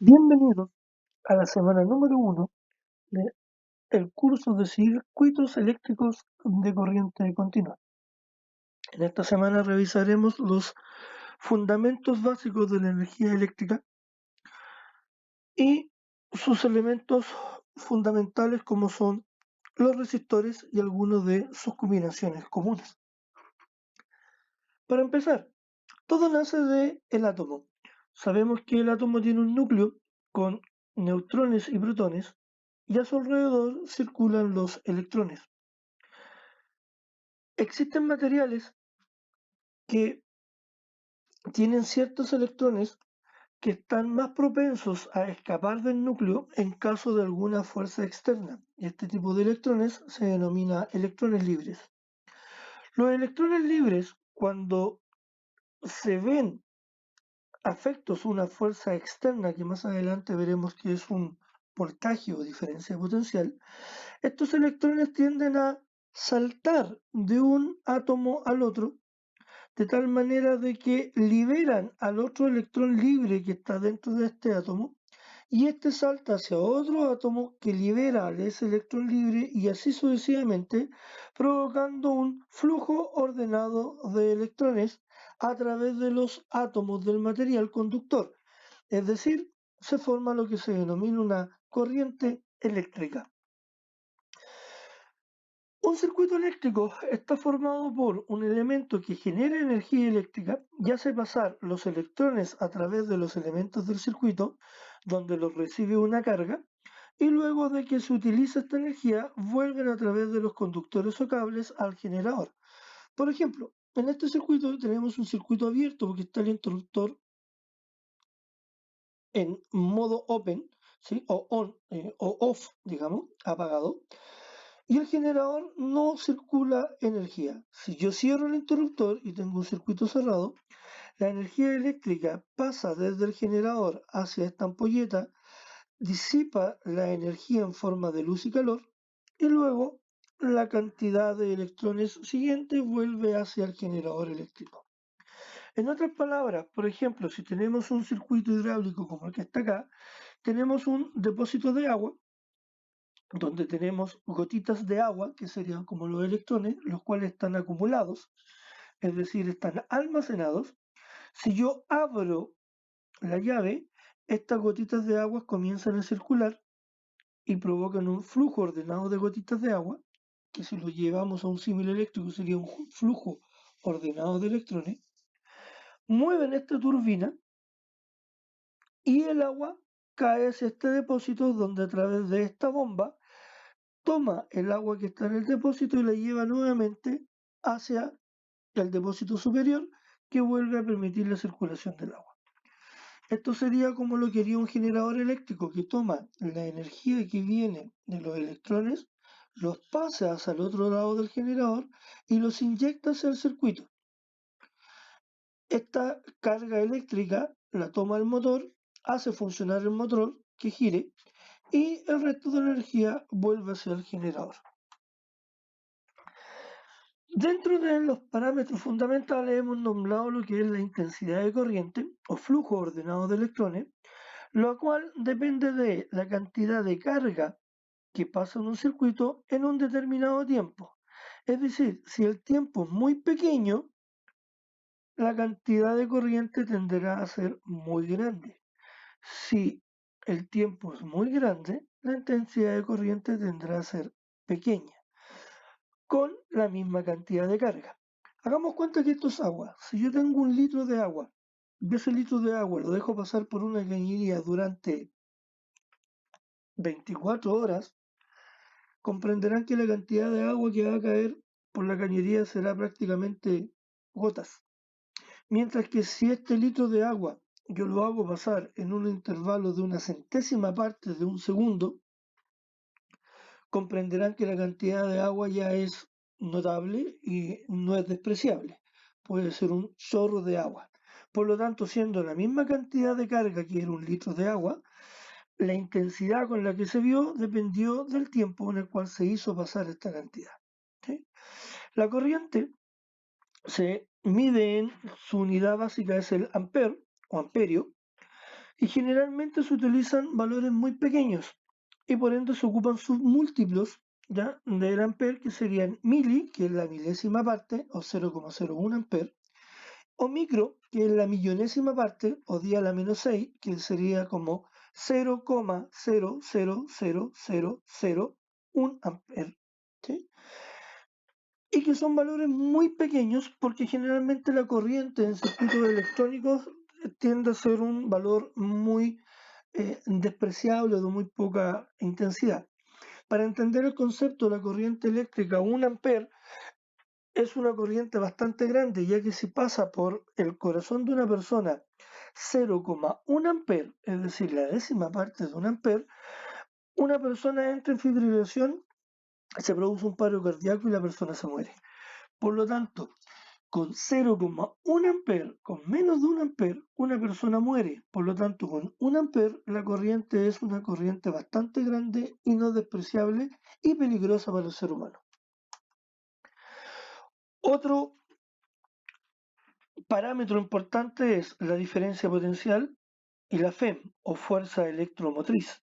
Bienvenidos a la semana número 1 del curso de circuitos eléctricos de corriente continua. En esta semana revisaremos los fundamentos básicos de la energía eléctrica y sus elementos fundamentales como son los resistores y algunas de sus combinaciones comunes. Para empezar, todo nace del átomo. Sabemos que el átomo tiene un núcleo con neutrones y protones y a su alrededor circulan los electrones. Existen materiales que tienen ciertos electrones que están más propensos a escapar del núcleo en caso de alguna fuerza externa. Y este tipo de electrones se denomina electrones libres. Los electrones libres, cuando se ven afectos a una fuerza externa, que más adelante veremos que es un voltaje o diferencia potencial, estos electrones tienden a saltar de un átomo al otro, de tal manera de que liberan al otro electrón libre que está dentro de este átomo, y este salta hacia otro átomo que libera a ese electrón libre y así sucesivamente, provocando un flujo ordenado de electrones a través de los átomos del material conductor. Es decir, se forma lo que se denomina una corriente eléctrica. Un circuito eléctrico está formado por un elemento que genera energía eléctrica y hace pasar los electrones a través de los elementos del circuito, donde los recibe una carga, y luego de que se utiliza esta energía, vuelven a través de los conductores o cables al generador. Por ejemplo, en este circuito tenemos un circuito abierto porque está el interruptor en modo open, ¿sí? O on o off, digamos, apagado. Y el generador no circula energía. Si yo cierro el interruptor y tengo un circuito cerrado, la energía eléctrica pasa desde el generador hacia esta ampolleta, disipa la energía en forma de luz y calor, y luego la cantidad de electrones siguiente vuelve hacia el generador eléctrico. En otras palabras, por ejemplo, si tenemos un circuito hidráulico como el que está acá, tenemos un depósito de agua donde tenemos gotitas de agua, que serían como los electrones, los cuales están acumulados, es decir, están almacenados. Si yo abro la llave, estas gotitas de agua comienzan a circular y provocan un flujo ordenado de gotitas de agua, que si lo llevamos a un símil eléctrico sería un flujo ordenado de electrones, mueven esta turbina y el agua cae hacia este depósito donde a través de esta bomba toma el agua que está en el depósito y la lleva nuevamente hacia el depósito superior que vuelve a permitir la circulación del agua. Esto sería como lo que haría un generador eléctrico que toma la energía que viene de los electrones, los pasa hacia el otro lado del generador y los inyecta hacia el circuito. Esta carga eléctrica la toma el motor, hace funcionar el motor que gire y el resto de la energía vuelve hacia el generador. Dentro de los parámetros fundamentales hemos nombrado lo que es la intensidad de corriente o flujo ordenado de electrones, lo cual depende de la cantidad de carga que pasa en un circuito en un determinado tiempo. Es decir, si el tiempo es muy pequeño, la cantidad de corriente tenderá a ser muy grande. Si el tiempo es muy grande, la intensidad de corriente tendrá a ser pequeña, con la misma cantidad de carga. Hagamos cuenta que esto es agua. Si yo tengo un litro de agua y ese litro de agua lo dejo pasar por una cañería durante 24 horas, comprenderán que la cantidad de agua que va a caer por la cañería será prácticamente gotas. Mientras que si este litro de agua yo lo hago pasar en un intervalo de una centésima parte de un segundo, comprenderán que la cantidad de agua ya es notable y no es despreciable. Puede ser un chorro de agua. Por lo tanto, siendo la misma cantidad de carga que era un litro de agua, la intensidad con la que se vio dependió del tiempo en el cual se hizo pasar esta cantidad. ¿Sí? La corriente se mide en su unidad básica, es el ampere o amperio, y generalmente se utilizan valores muy pequeños y por ende se ocupan submúltiplos, ¿ya?, del ampere, que serían mili, que es la milésima parte o 0,01 ampere, o micro, que es la millonésima parte o 10 a la menos 6, que sería como 0,0000001 ampere, ¿sí? Y que son valores muy pequeños porque generalmente la corriente en circuitos electrónicos tiende a ser un valor muy despreciable o de muy poca intensidad. Para entender el concepto de la corriente eléctrica, 1 ampere es una corriente bastante grande, ya que si pasa por el corazón de una persona 0,1 ampere, es decir, la décima parte de 1 ampere, una persona entra en fibrilación, se produce un paro cardíaco y la persona se muere. Por lo tanto, con 0,1 ampere, con menos de 1 ampere, una persona muere. Por lo tanto, con 1 ampere, la corriente es una corriente bastante grande y no despreciable y peligrosa para el ser humano. Otro parámetro importante es la diferencia potencial y la FEM, o fuerza electromotriz.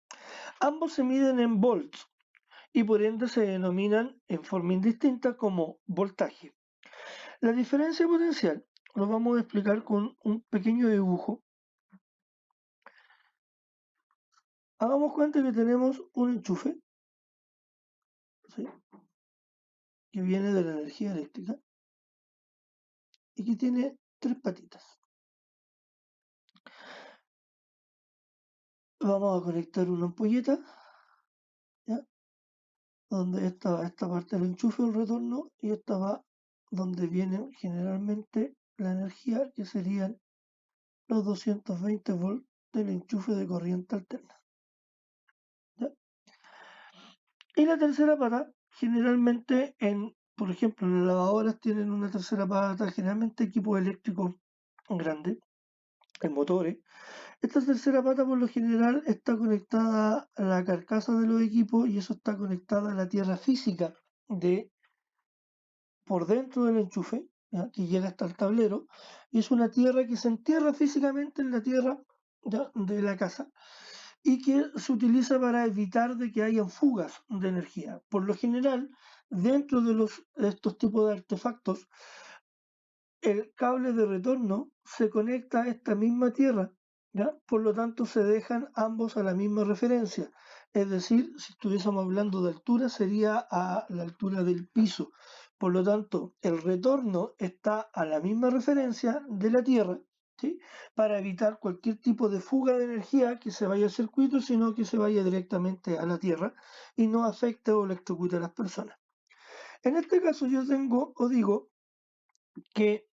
Ambos se miden en volts y por ende se denominan en forma indistinta como voltaje. La diferencia potencial lo vamos a explicar con un pequeño dibujo. Hagamos cuenta que tenemos un enchufe, ¿sí?, que viene de la energía eléctrica y que tiene 3 patitas. Vamos a conectar una ampolleta, ¿ya?, donde esta parte del enchufe, el retorno, y esta va donde viene generalmente la energía, que serían los 220 volts del enchufe de corriente alterna, ¿ya? Y la tercera pata, generalmente por ejemplo, en las lavadoras tienen una tercera pata, generalmente equipos eléctricos grandes, en motores. Esta tercera pata por lo general está conectada a la carcasa de los equipos y eso está conectada a la tierra física por dentro del enchufe, ¿ya?, que llega hasta el tablero, y es una tierra que se entierra físicamente en la tierra, ¿ya?, de la casa, y que se utiliza para evitar de que hayan fugas de energía. Por lo general, dentro de estos tipos de artefactos, el cable de retorno se conecta a esta misma tierra, ¿ya? Por lo tanto, se dejan ambos a la misma referencia. Es decir, si estuviésemos hablando de altura, sería a la altura del piso. Por lo tanto, el retorno está a la misma referencia de la tierra, ¿sí?, para evitar cualquier tipo de fuga de energía que se vaya al circuito, sino que se vaya directamente a la tierra y no afecte o electrocute a las personas. En este caso yo digo que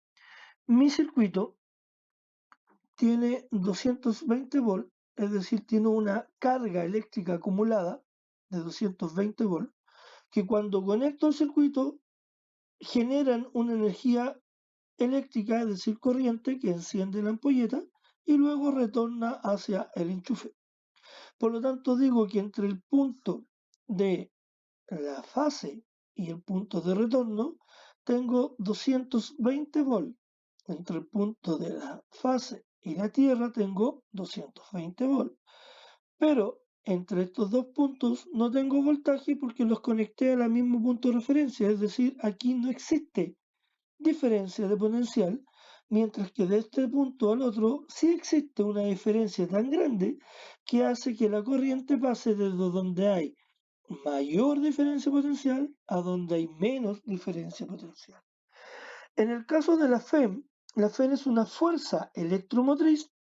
mi circuito tiene 220 volts, es decir, tiene una carga eléctrica acumulada de 220 volts, que cuando conecto al circuito generan una energía eléctrica, es decir, corriente, que enciende la ampolleta y luego retorna hacia el enchufe. Por lo tanto, digo que entre el punto de la fase y el punto de retorno tengo 220 volts. Entre el punto de la fase y la Tierra tengo 220 volts. Pero entre estos dos puntos no tengo voltaje porque los conecté al mismo punto de referencia, es decir, aquí no existe diferencia de potencial, mientras que de este punto al otro sí existe una diferencia tan grande que hace que la corriente pase desde donde hay mayor diferencia potencial a donde hay menos diferencia potencial. En el caso de la FEM es una fuerza electromotriz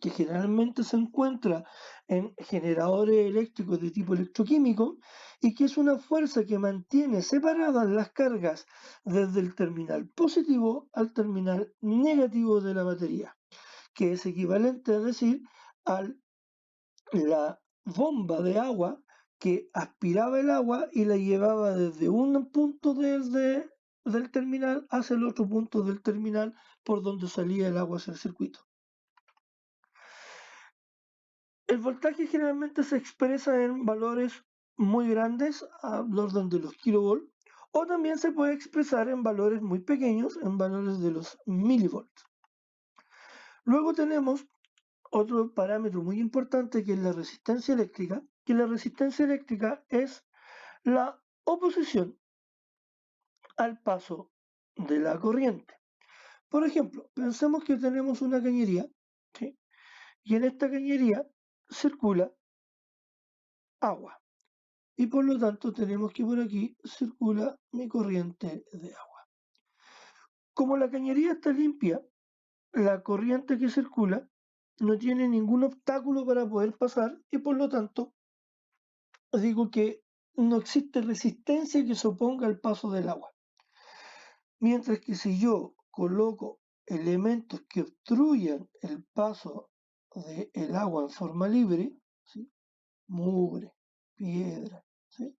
que generalmente se encuentra en generadores eléctricos de tipo electroquímico y que es una fuerza que mantiene separadas las cargas desde el terminal positivo al terminal negativo de la batería, que es equivalente a decir a la bomba de agua que aspiraba el agua y la llevaba desde un punto del terminal hacia el otro punto del terminal por donde salía el agua hacia el circuito. El voltaje generalmente se expresa en valores muy grandes, al orden de los kilovolts, o también se puede expresar en valores muy pequeños, en valores de los milivolts. Luego tenemos otro parámetro muy importante que es la resistencia eléctrica, que la resistencia eléctrica es la oposición al paso de la corriente. Por ejemplo, pensemos que tenemos una cañería, ¿sí? Y en esta cañería circula agua. Y por lo tanto tenemos que por aquí circula mi corriente de agua. Como la cañería está limpia, la corriente que circula no tiene ningún obstáculo para poder pasar y por lo tanto digo que no existe resistencia que se oponga al paso del agua. Mientras que si yo coloco elementos que obstruyan el paso del agua en forma libre, ¿sí? Mugre, piedra, ¿sí?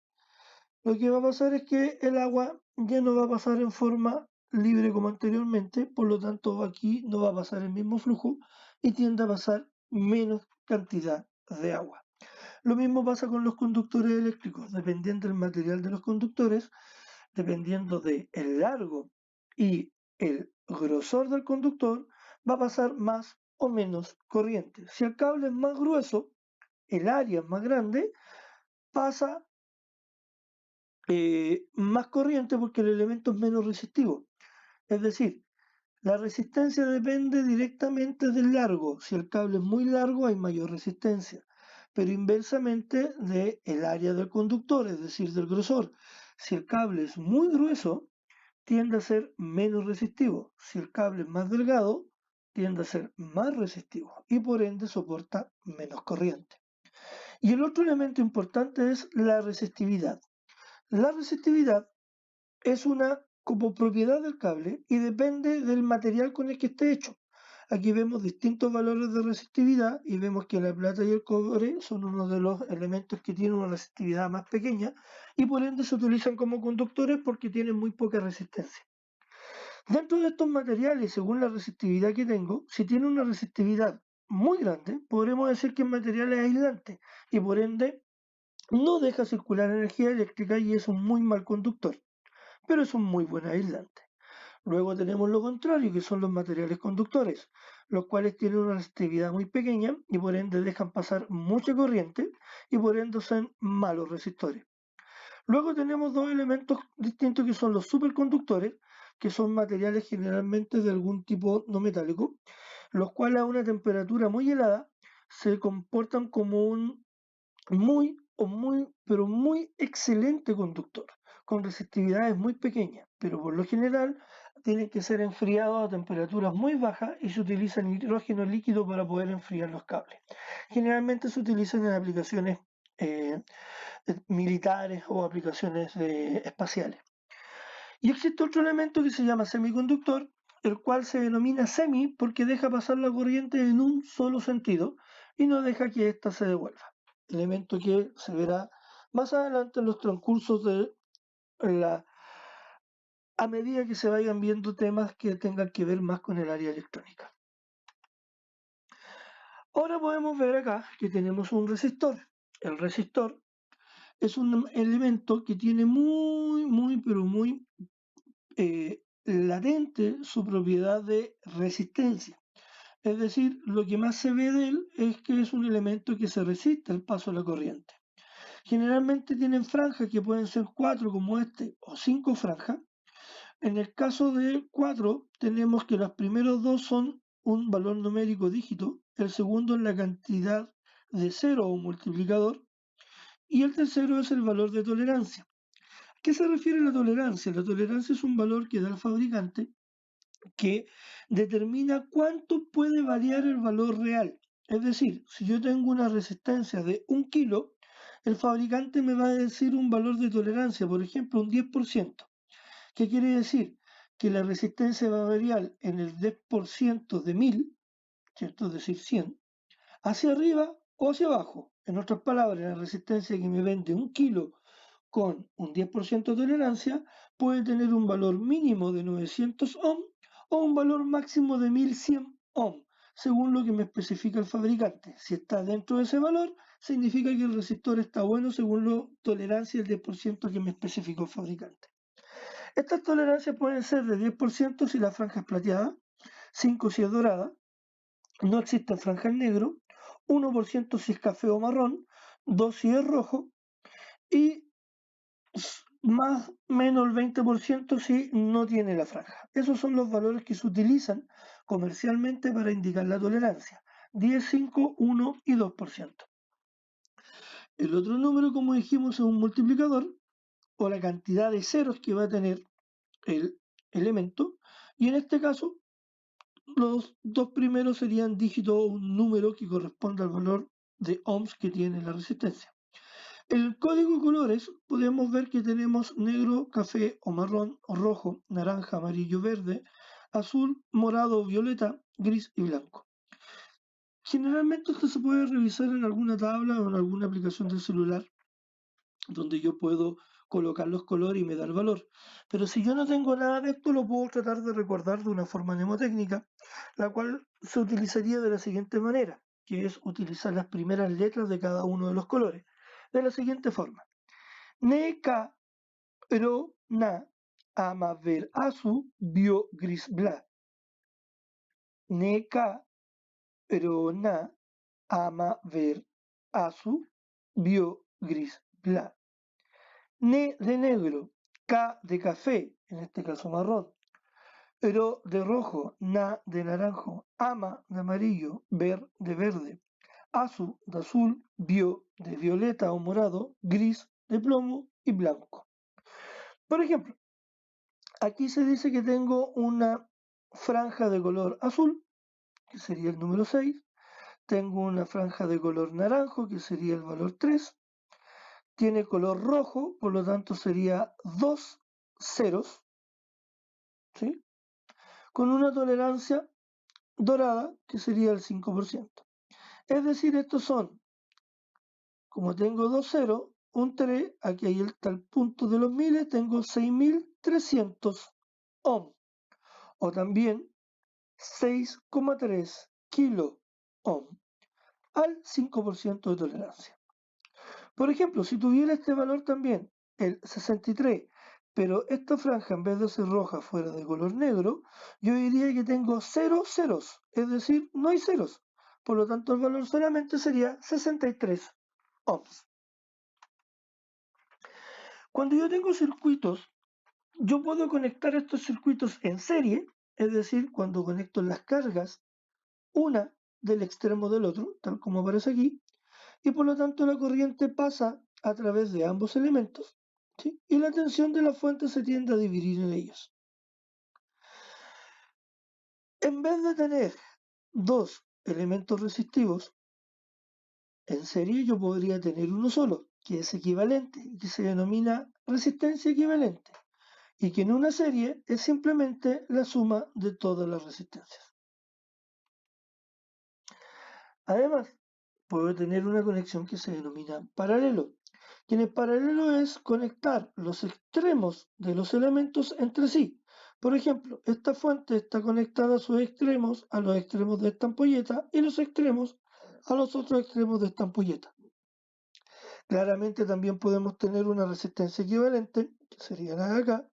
Lo que va a pasar es que el agua ya no va a pasar en forma libre como anteriormente, por lo tanto aquí no va a pasar el mismo flujo y tiende a pasar menos cantidad de agua. Lo mismo pasa con los conductores eléctricos, dependiendo del material de los conductores, dependiendo del largo y el grosor del conductor, va a pasar más o menos corriente. Si el cable es más grueso, el área es más grande, pasa más corriente porque el elemento es menos resistivo. Es decir, la resistencia depende directamente del largo. Si el cable es muy largo hay mayor resistencia, pero inversamente del área del conductor, es decir, del grosor. Si el cable es muy grueso, tiende a ser menos resistivo. Si el cable es más delgado, tiende a ser más resistivo y por ende soporta menos corriente. Y el otro elemento importante es la resistividad. La resistividad es una como propiedad del cable y depende del material con el que esté hecho. Aquí vemos distintos valores de resistividad y vemos que la plata y el cobre son uno de los elementos que tienen una resistividad más pequeña y por ende se utilizan como conductores porque tienen muy poca resistencia. Dentro de estos materiales, según la resistividad que tengo, si tiene una resistividad muy grande, podremos decir que el material es aislante y por ende no deja circular energía eléctrica y es un muy mal conductor, pero es un muy buen aislante. Luego tenemos lo contrario, que son los materiales conductores, los cuales tienen una resistividad muy pequeña y por ende dejan pasar mucha corriente y por ende son malos resistores. Luego tenemos dos elementos distintos que son los superconductores, que son materiales generalmente de algún tipo no metálico, los cuales a una temperatura muy helada se comportan como un pero muy excelente conductor, con resistividades muy pequeñas, pero por lo general tienen que ser enfriados a temperaturas muy bajas y se utiliza nitrógeno líquido para poder enfriar los cables. Generalmente se utilizan en aplicaciones eh, militares o aplicaciones espaciales. Y existe otro elemento que se llama semiconductor, el cual se denomina semi porque deja pasar la corriente en un solo sentido y no deja que ésta se devuelva. Elemento que se verá más adelante en los transcursos de la a medida que se vayan viendo temas que tengan que ver más con el área electrónica. Ahora podemos ver acá que tenemos un resistor. El resistor es un elemento que tiene pero muy latente su propiedad de resistencia. Es decir, lo que más se ve de él es que es un elemento que se resiste al paso de la corriente. Generalmente tienen franjas que pueden ser 4 como este o 5 franjas. En el caso de 4 tenemos que los primeros dos son un valor numérico dígito, el segundo es la cantidad de cero o multiplicador y el tercero es el valor de tolerancia. ¿A qué se refiere la tolerancia? La tolerancia es un valor que da el fabricante que determina cuánto puede variar el valor real. Es decir, si yo tengo una resistencia de 1 kilo, el fabricante me va a decir un valor de tolerancia, por ejemplo, un 10%. ¿Qué quiere decir? Que la resistencia va a variar en el 10% de 1000, ¿cierto? Es decir, 100, hacia arriba o hacia abajo. En otras palabras, la resistencia que me vende 1 kilo con un 10% de tolerancia puede tener un valor mínimo de 900 ohms o un valor máximo de 1100 ohms, según lo que me especifica el fabricante. Si está dentro de ese valor, significa que el resistor está bueno según la tolerancia del 10% que me especificó el fabricante. Estas tolerancias pueden ser de 10% si la franja es plateada, 5 si es dorada, no existen franjas negro, 1% si es café o marrón, 2 si es rojo y más o menos el 20% si no tiene la franja. Esos son los valores que se utilizan comercialmente para indicar la tolerancia: 10, 5, 1 y 2%. El otro número, como dijimos, es un multiplicador o la cantidad de ceros que va a tener el elemento, y en este caso los dos primeros serían dígitos o un número que corresponde al valor de ohms que tiene la resistencia. El código de colores podemos ver que tenemos negro, café o marrón, o rojo, naranja, amarillo, verde, azul, morado, violeta, gris y blanco. Generalmente esto se puede revisar en alguna tabla o en alguna aplicación del celular donde yo puedo colocar los colores y me da el valor. Pero si yo no tengo nada de esto, lo puedo tratar de recordar de una forma mnemotécnica, la cual se utilizaría de la siguiente manera, que es utilizar las primeras letras de cada uno de los colores. De la siguiente forma: Ne, ka, ro, na, ama, ver, azu, bio, gris, bla. Ne, ka, ro, na, ama, ver, azu, bio, gris, bla. Ne de negro, K de café, en este caso marrón, Ro de rojo, Na de naranjo, Ama de amarillo, Ver de verde, Azu de azul, Bio de violeta o morado, Gris de plomo y blanco. Por ejemplo, aquí se dice que tengo una franja de color azul, que sería el número 6, tengo una franja de color naranjo, que sería el valor 3, tiene color rojo, por lo tanto sería 2 ceros, ¿sí? Con una tolerancia dorada que sería el 5%. Es decir, estos son, como tengo dos ceros, un 3, aquí ahí está el punto de los miles, tengo 6.300 ohm, o también 6,3 kilo ohm al 5% de tolerancia. Por ejemplo, si tuviera este valor también, el 63, pero esta franja en vez de ser roja fuera de color negro, yo diría que tengo 0 ceros, es decir, no hay ceros. Por lo tanto, el valor solamente sería 63 ohms. Cuando yo tengo circuitos, yo puedo conectar estos circuitos en serie, es decir, cuando conecto las cargas, una del extremo del otro, tal como aparece aquí, y por lo tanto la corriente pasa a través de ambos elementos, ¿sí? Y la tensión de la fuente se tiende a dividir en ellos. En vez de tener dos elementos resistivos en serie, yo podría tener uno solo, que es equivalente, que se denomina resistencia equivalente, y que en una serie es simplemente la suma de todas las resistencias. Además, puedo tener una conexión que se denomina paralelo, que en el paralelo es conectar los extremos de los elementos entre sí. Por ejemplo, esta fuente está conectada a sus extremos, a los extremos de esta ampolleta, y los extremos a los otros extremos de esta ampolleta. Claramente también podemos tener una resistencia equivalente, que sería la de acá,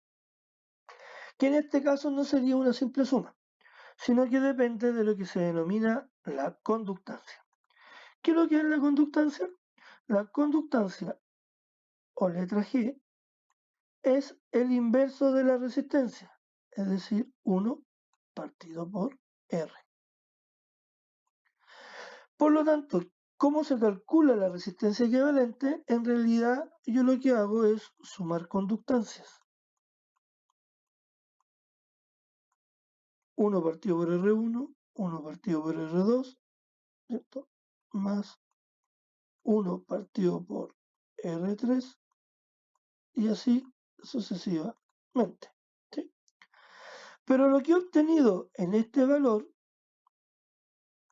que en este caso no sería una simple suma, sino que depende de lo que se denomina la conductancia. ¿Qué es lo que es la conductancia? La conductancia, o letra G, es el inverso de la resistencia, es decir, 1 partido por R. Por lo tanto, ¿cómo se calcula la resistencia equivalente? En realidad, yo lo que hago es sumar conductancias. 1 partido por R1, 1 partido por R2, ¿cierto? Más 1 partido por R3, y así sucesivamente, ¿sí? Pero lo que he obtenido en este valor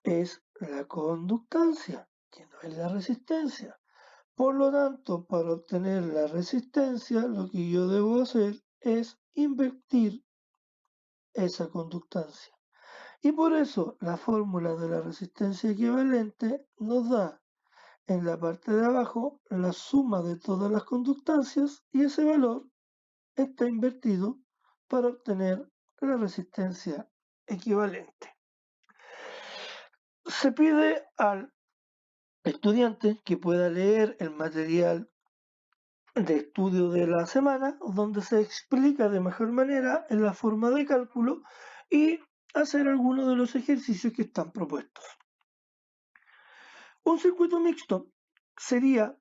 es la conductancia, que no es la resistencia. Por lo tanto, para obtener la resistencia, lo que yo debo hacer es invertir esa conductancia. Y por eso la fórmula de la resistencia equivalente nos da en la parte de abajo la suma de todas las conductancias, y ese valor está invertido para obtener la resistencia equivalente. Se pide al estudiante que pueda leer el material de estudio de la semana, donde se explica de mejor manera en la forma de cálculo y hacer algunos de los ejercicios que están propuestos. Un circuito mixto sería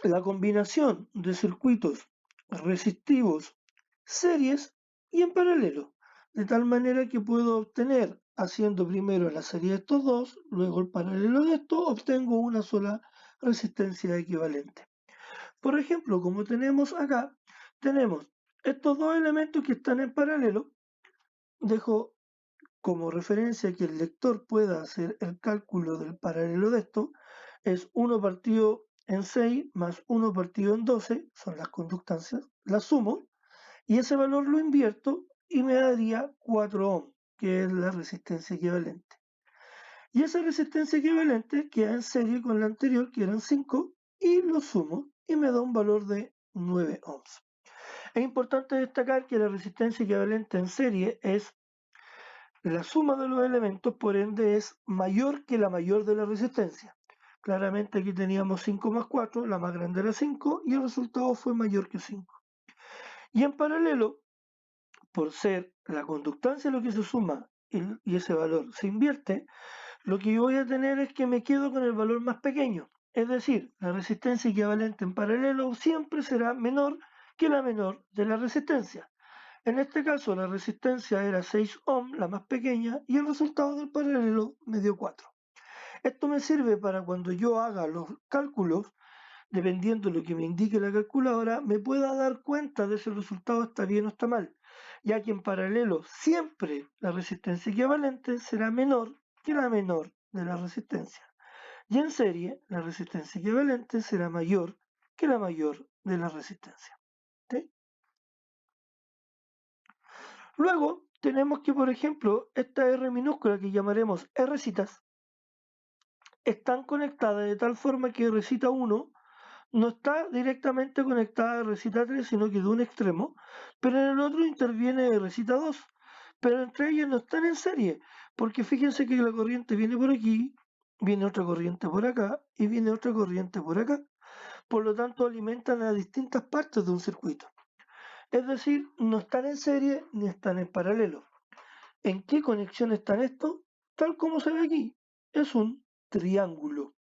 la combinación de circuitos resistivos, series y en paralelo, de tal manera que puedo obtener, haciendo primero la serie de estos dos, luego el paralelo de esto, obtengo una sola resistencia equivalente. Por ejemplo, como tenemos acá, tenemos estos dos elementos que están en paralelo. Dejo como referencia que el lector pueda hacer el cálculo del paralelo de esto. Es 1 partido en 6 más 1 partido en 12, son las conductancias, las sumo y ese valor lo invierto y me daría 4 ohm, que es la resistencia equivalente. Y esa resistencia equivalente queda en serie con la anterior, que eran 5, y lo sumo y me da un valor de 9 ohms. Es importante destacar que la resistencia equivalente en serie es la suma de los elementos, por ende es mayor que la mayor de la resistencia. Claramente aquí teníamos 5 más 4, la más grande era 5 y el resultado fue mayor que 5. Y en paralelo, por ser la conductancia lo que se suma y ese valor se invierte, lo que yo voy a tener es que me quedo con el valor más pequeño. Es decir, la resistencia equivalente en paralelo siempre será menor que la menor de la resistencia. En este caso la resistencia era 6 ohm, la más pequeña, y el resultado del paralelo me dio 4. Esto me sirve para cuando yo haga los cálculos, dependiendo de lo que me indique la calculadora, me pueda dar cuenta de si el resultado está bien o está mal, ya que en paralelo siempre la resistencia equivalente será menor que la menor de la resistencia. Y en serie, la resistencia equivalente será mayor que la mayor de la resistencia. ¿Sí? Luego tenemos que, por ejemplo, esta R minúscula que llamaremos R citas, están conectadas de tal forma que R cita 1 no está directamente conectada a R cita 3, sino que de un extremo, pero en el otro interviene R cita 2. Pero entre ellas no están en serie, porque fíjense que la corriente viene por aquí, viene otra corriente por acá y viene otra corriente por acá. Por lo tanto, alimentan a distintas partes de un circuito. Es decir, no están en serie ni están en paralelo. ¿En qué conexión están estos? Tal como se ve aquí, es un triángulo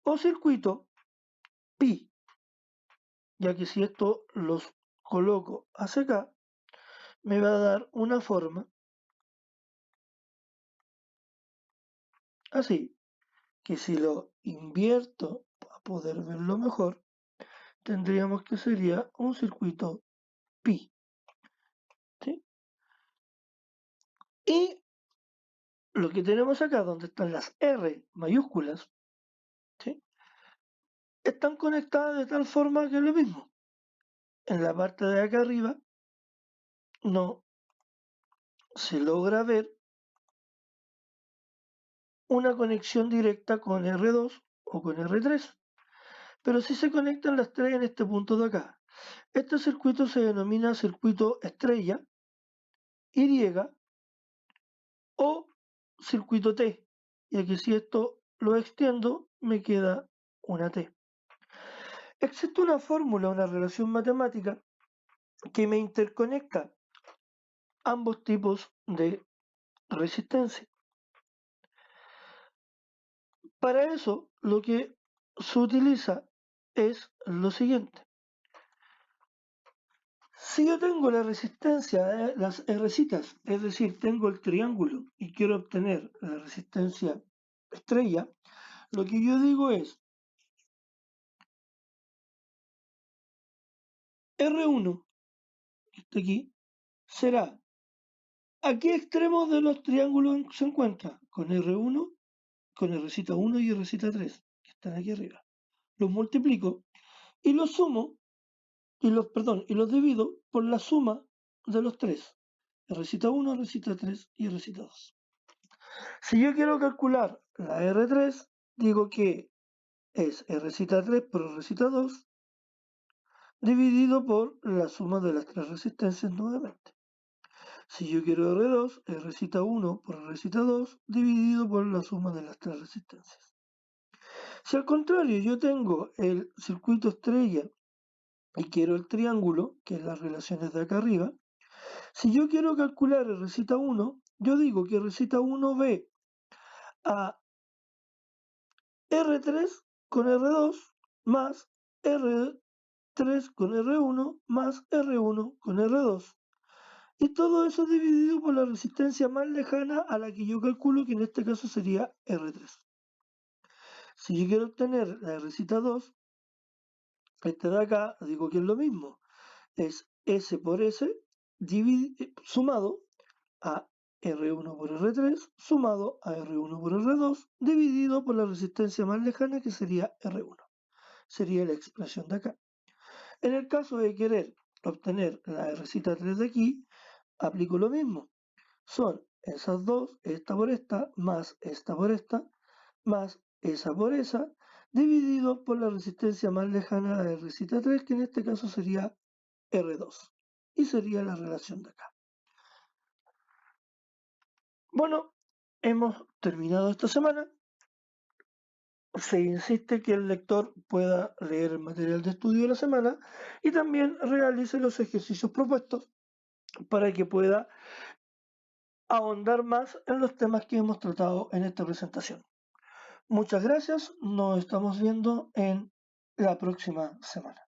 o circuito pi, ya que si esto los coloco hacia acá, me va a dar una forma así, que si lo invierto para poder verlo mejor, tendríamos que sería un circuito pi. ¿Sí? Y lo que tenemos acá, donde están las R mayúsculas, ¿sí? Están conectadas de tal forma que es lo mismo. En la parte de acá arriba no se logra ver una conexión directa con R2 o con R3, pero sí se conectan las tres en este punto de acá. Este circuito se denomina circuito estrella, Y o circuito T, y aquí si esto lo extiendo me queda una T. Existe una fórmula, una relación matemática que me interconecta ambos tipos de resistencia. Para eso lo que se utiliza es lo siguiente. Si yo tengo la resistencia, las R-citas, es decir, tengo el triángulo y quiero obtener la resistencia estrella, lo que yo digo es R1, que está aquí, será ¿a qué extremos de los triángulos se encuentra? Con R1, con R-cita 1 y R-cita 3, que están aquí arriba. Los multiplico y los sumo, y los divido por la suma de los tres. R-cita 1, R-cita 3 y R-cita 2. Si yo quiero calcular la R3, digo que es R-cita 3 por R-cita 2 dividido por la suma de las tres resistencias nuevamente. Si yo quiero R2, R'U por R'U dividido por la suma de las tres resistencias. Si al contrario yo tengo el circuito estrella y quiero el triángulo, que es las relaciones de acá arriba, si yo quiero calcular el R'U, yo digo que R'U ve a R3 con R2 más R3 con R1 más R1 con R2. Y todo eso dividido por la resistencia más lejana a la que yo calculo, que en este caso sería R3. Si yo quiero obtener la R2, este de acá, digo que es lo mismo. Es S por S sumado a R1 por R3 sumado a R1 por R2 dividido por la resistencia más lejana que sería R1. Sería la expresión de acá. En el caso de querer obtener la R3 de aquí, aplico lo mismo. Son esas dos, esta por esta, más esta por esta, más esa por esa, dividido por la resistencia más lejana a R3, que en este caso sería R2. Y sería la relación de acá. Bueno, hemos terminado esta semana. Se insiste que el lector pueda leer el material de estudio de la semana y también realice los ejercicios propuestos para que pueda ahondar más en los temas que hemos tratado en esta presentación. Muchas gracias, nos estamos viendo en la próxima semana.